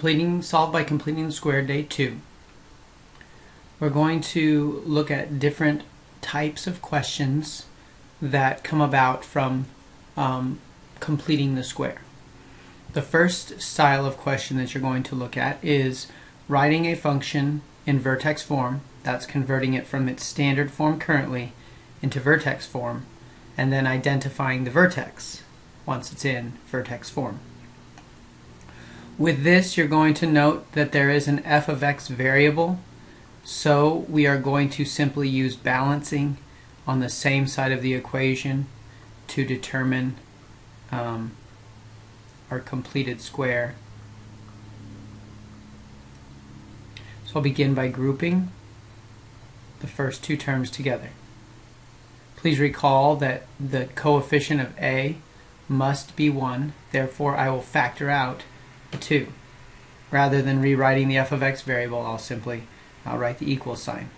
Solve by Completing the Square, Day 2. We're going to look at different types of questions that come about from completing the square. The first style of question that you're going to look at is writing a function in vertex form, that's converting it from its standard form currently into vertex form, and then identifying the vertex once it's in vertex form. With this, you're going to note that there is an f of x variable, so we are going to simply use balancing on the same side of the equation to determine our completed square. So I'll begin by grouping the first two terms together. Please recall that the coefficient of a must be 1, therefore I will factor out a 2. Rather than rewriting the f of x variable, I'll write the equal sign.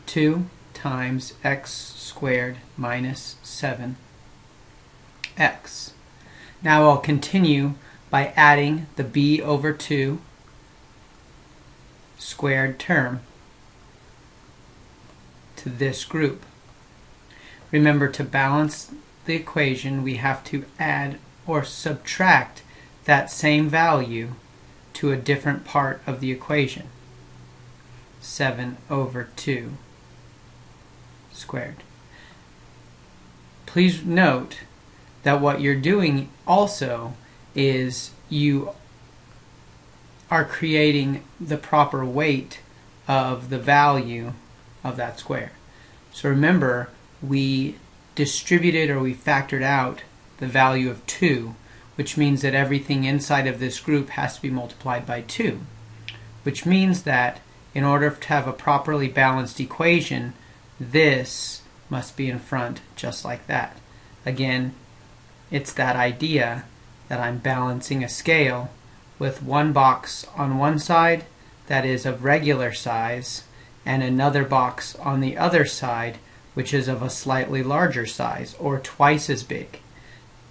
2 times x squared minus 7x. Now I'll continue by adding the b over 2 squared term to this group. Remember, to balance the equation, we have to add or subtract that same value to a different part of the equation. 7 over 2 squared. Please note that what you're doing also is you are creating the proper weight of the value of that square. So remember, we distributed or we factored out the value of 2, which means that everything inside of this group has to be multiplied by 2, which means that in order to have a properly balanced equation, this must be in front just like that. Again, it's that idea that I'm balancing a scale with one box on one side that is of regular size and another box on the other side which is of a slightly larger size, or twice as big.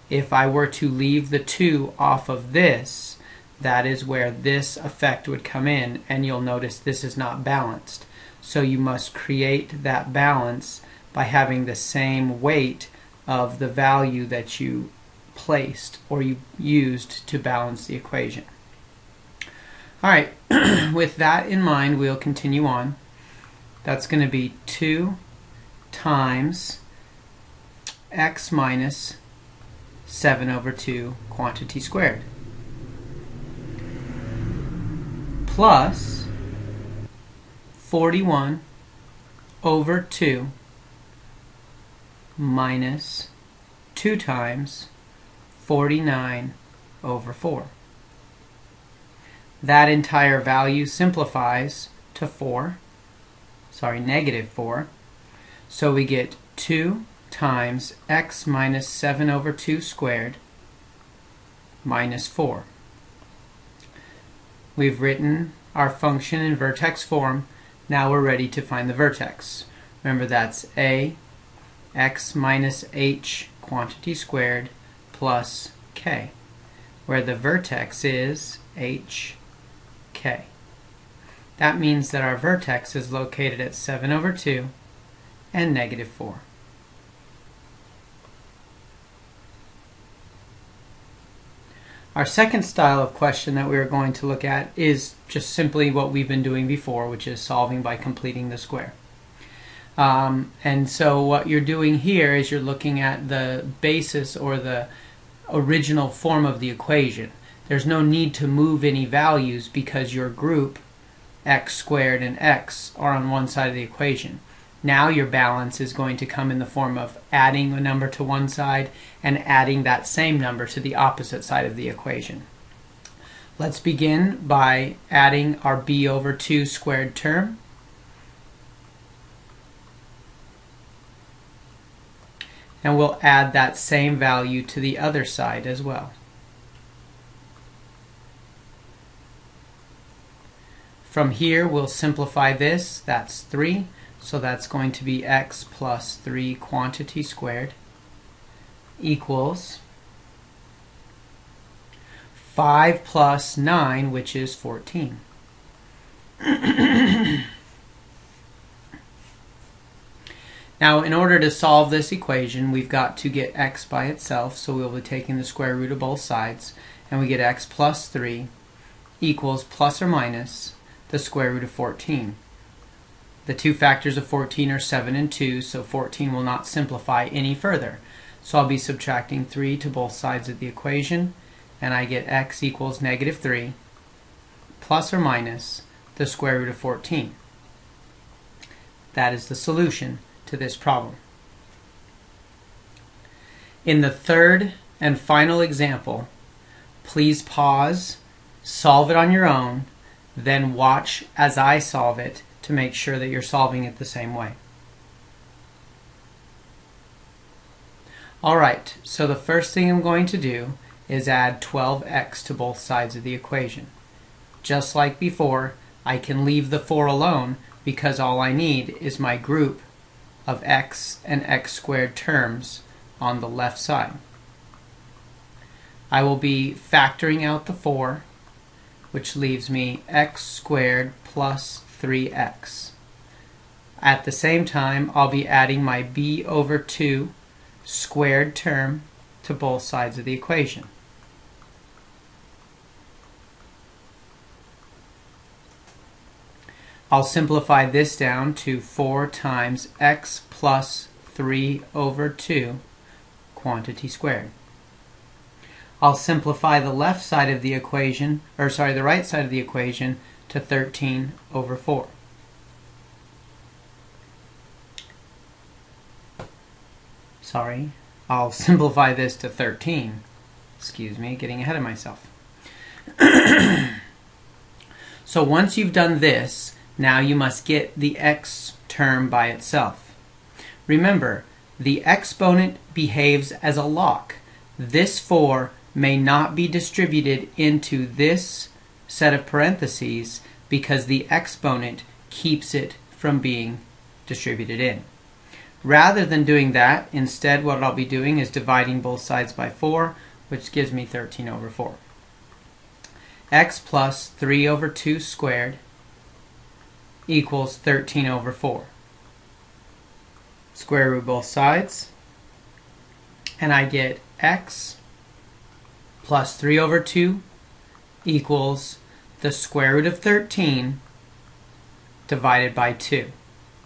If I were to leave the 2 off of this, that is where this effect would come in, and you'll notice this is not balanced. So you must create that balance by having the same weight of the value that you placed or you used to balance the equation. Alright, with that in mind, we'll continue on. That's going to be 2 times x minus 7 over 2 quantity squared plus 41 over 2 minus 2 times 49 over 4. That entire value simplifies to negative 4. So we get 2 times x minus 7 over 2 squared minus 4. We've written our function in vertex form. Now we're ready to find the vertex. Remember, that's a x minus h quantity squared plus k, where the vertex is h, k. That means that our vertex is located at 7 over 2 and negative 4. Our second style of question that we are going to look at is just simply what we've been doing before, which is solving by completing the square. And so what you're doing here is you're looking at the basis or the original form of the equation. There's no need to move any values because your group x squared and x are on one side of the equation. Now your balance is going to come in the form of adding a number to one side and adding that same number to the opposite side of the equation. Let's begin by adding our b over 2 squared term. And we'll add that same value to the other side as well. From here, we'll simplify this. That's 3. So that's going to be x plus 3 quantity squared equals 5 plus 9, which is 14. Now, in order to solve this equation, we've got to get x by itself, so we'll be taking the square root of both sides, and we get x plus 3 equals plus or minus the square root of 14. The two factors of 14 are 7 and 2, so 14 will not simplify any further. So I'll be subtracting 3 to both sides of the equation, and I get x equals negative 3 plus or minus the square root of 14. That is the solution to this problem. In the third and final example, please pause, solve it on your own, then watch as I solve it to make sure that you're solving it the same way. Alright, so the first thing I'm going to do is add 12x to both sides of the equation. Just like before, I can leave the 4 alone because all I need is my group of x and x squared terms on the left side. I will be factoring out the 4, which leaves me x squared plus 3x. At the same time, I'll be adding my b over 2 squared term to both sides of the equation. I'll simplify this down to 4 times x plus 3 over 2 quantity squared. I'll simplify the left side of the equation, the right side of the equation to 13 over 4. I'll simplify this to 13. Excuse me, getting ahead of myself. So once you've done this, now you must get the x term by itself. Remember, the exponent behaves as a lock. This 4 may not be distributed into this set of parentheses because the exponent keeps it from being distributed in. Rather than doing that, instead what I'll be doing is dividing both sides by 4, which gives me 13 over 4. X plus 3 over 2 squared equals 13 over 4. Square root both sides, and I get x plus 3 over 2 equals the square root of 13 divided by 2.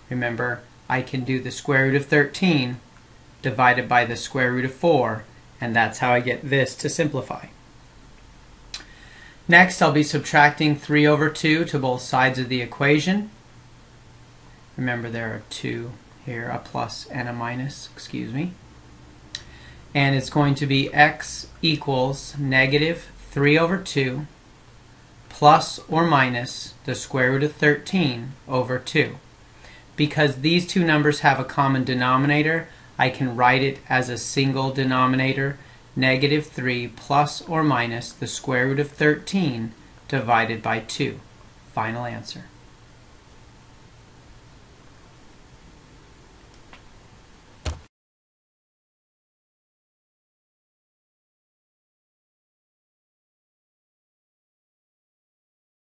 Remember, I can do the square root of 13 divided by the square root of 4, and that's how I get this to simplify. Next, I'll be subtracting 3 over 2 to both sides of the equation. Remember, there are 2 here, a plus and a minus, excuse me. And it's going to be x equals negative 3 over 2 plus or minus the square root of 13 over 2. Because these two numbers have a common denominator, I can write it as a single denominator, negative 3 plus or minus the square root of 13 divided by 2. Final answer.